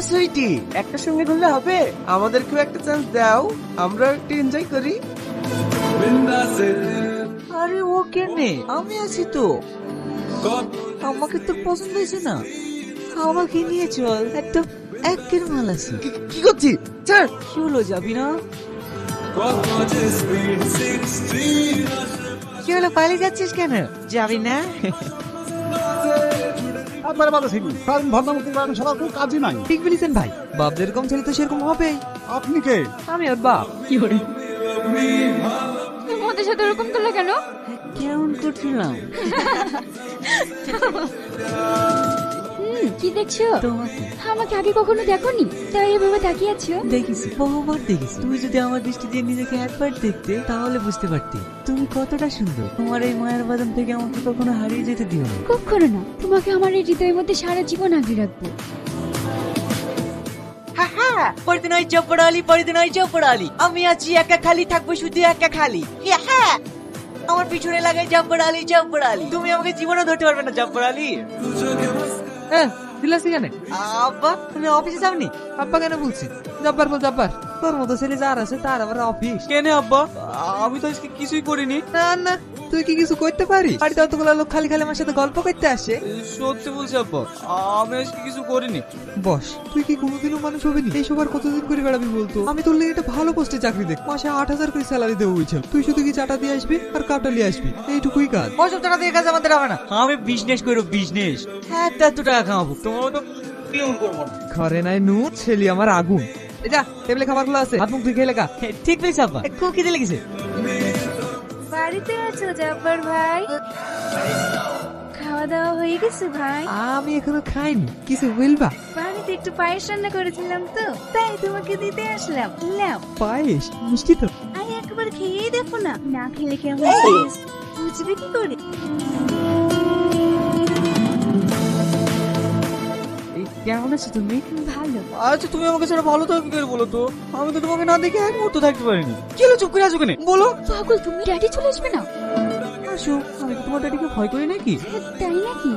সুইটি, একটা সঙ্গে ঘুরলে হবে? আমাদেরকেও একটা চান্স দাও, আমরা একটু এনজয় করি। আরে ও কেনে, আমি আছি তো। আমাকে তোর পছন্দ হয়েছে না? আমাকে নিয়ে চল, একদম একের মাল আছে। কি করছিস? ছাড়। কি হলো, যাবি না? কি হলো, পালিয়ে যাচ্ছিস কেন? যাবি না? একবারে ভালো ছিল, কারণ ভদ্রমুখী কারণ সবার কোনো কাজই নাই। ঠিক বলেছেন ভাই, বাপ যেরকম ছেলে তো সেরকম হবেই। আপনি কে? আমি ওর বাপ। তোমাদের সাথে ওরকম করলো কেন? কেমন করছিলাম? কি দেখছো? তোমাকে আমাকে আগে কখনো দেখোনি, তাই এভাবে তাকিয়ে আছো। দেখিস, বহুবার দেখিস। তুমি যদি আমার দৃষ্টি দিয়ে নিজেকে একবার দেখতে, তাহলে বুঝতে পারতে তুমি কতটা সুন্দর। তোমার এই মায়ের বাদাম থেকে আমাকে কখনো হারিয়ে যেতে দিও না। কখনো না, তোমাকে আমার এই হৃদয়ের মধ্যে সারা জীবন আগলে রাখবো। পড়তে নয় চপড়ালি, পড়তে নয় চপড়ালি, আমি আছি একা খালি, থাকবো শুধু একা খালি। আমার পিছনে লাগাই জব্বরালি জব্বরালি, তুমি আমাকে জীবনে ধরতে পারবে না জব্বরালি। দিলাসি কেন? আব্বা, তুমি অফিসে যাওনি? আব্বা কেন বলছি? জব্বার বল জব্বার। তোর মতো ছেলে যার আছে তার আবার অফিস কেন? আব্বা, আমি তো আজকে কিছুই করিনি। না না, তুই কি কিছু করতে পারিস? বাড়িতে অতগুলো লোক খালি খালি আমার সাথে গল্প করতে আসে। সত্যি বলছি আব্বা, আমি আজকে কিছু করিনি। বস, তুই কি কোনোদিনও মানুষ হবি না? এইসব আর কতদিন করে বেড়াবি বলতো? আমি তোর লেগে একটা ভালো পোস্টে চাকরি দেখ, মাসে 8,000 করে স্যালারি দেবো বলছিলাম। তুই শুধু কি চাটা দিয়ে আসবি আর কাপটা নিয়ে আসবি, এইটুকুই কাজ। ওসব টাকা দিয়ে কাজ আমাদের হবে না, আমি বিজনেস করবো, বিজনেস। হ্যাঁ, এত টাকা কামাবো, তোমার তো কেমন করবো না। ঘরে নাই নুন, ছেলে আমার আগুন। যা, টেবিলে খাবারগুলো আছে, হাত মুখ ধুয়ে খেয়ে লেখা। ঠিক পেয়েছি আব্বা, খুব খিদে লেগেছে। বাড়িতে আছো জব্বার ভাই? খাওয়া দাওয়া হয়ে গেছে ভাই? আমি এখনো খাইনি, কিছু বলবা? বাড়িতে একটু পায়েস রান্না করেছিলাম তো, তাই তোমাকে দিতে আসলাম। নাও। পায়েস মিষ্টি তো। আরে একবার খেয়েই দেখো না, না খেলে কেমন taste, বুঝবে কি করে? কেমন আছো তুমি? ভালো। আচ্ছা, তুমি আমাকে সেটা ভালো থাকবে কি করে বলো তো? আমি তো তোমাকে না দেখে এক মুহূর্ত থাকতে পারিনি। কি হলো, চুপ করে আছো কেন? বলো। পাগল তুমি, ড্যাডি চলে আসবে না? আসো, আমি কি তোমার ড্যাডিকে ভয় করি নাকি? তাই নাকি?